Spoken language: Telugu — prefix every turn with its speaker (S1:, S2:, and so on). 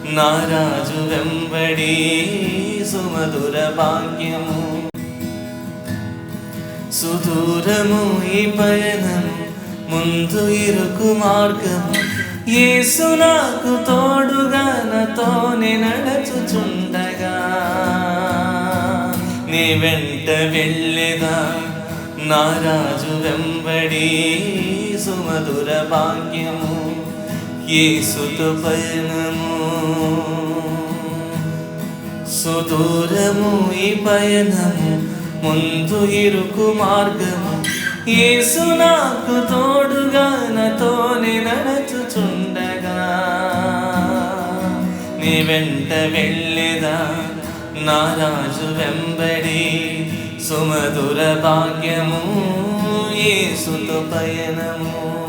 S1: నా రాజు వెంబడి సుమధుర భాగ్యము. సుదూరము ఈ పయనము, ముందు ఇరుకు మార్గము. యేసు నాకు తోడుగా నాతోనే నడచుచుండగా, నీ వెంట వెళ్ళెదా నా రాజు వెంబడి సుమధుర భాగ్యము. యేసుతో పయనము. సుదూరము ఈ పయనము, ముందు ఇరుకు మార్గము. యేసు నాకు తోడుగా నాతోనే నడచుచుండగా, నీ వెంట వెళ్ళెదా నా రాజు వెంబడి సుమధుర భాగ్యము. యేసుతో పయనము.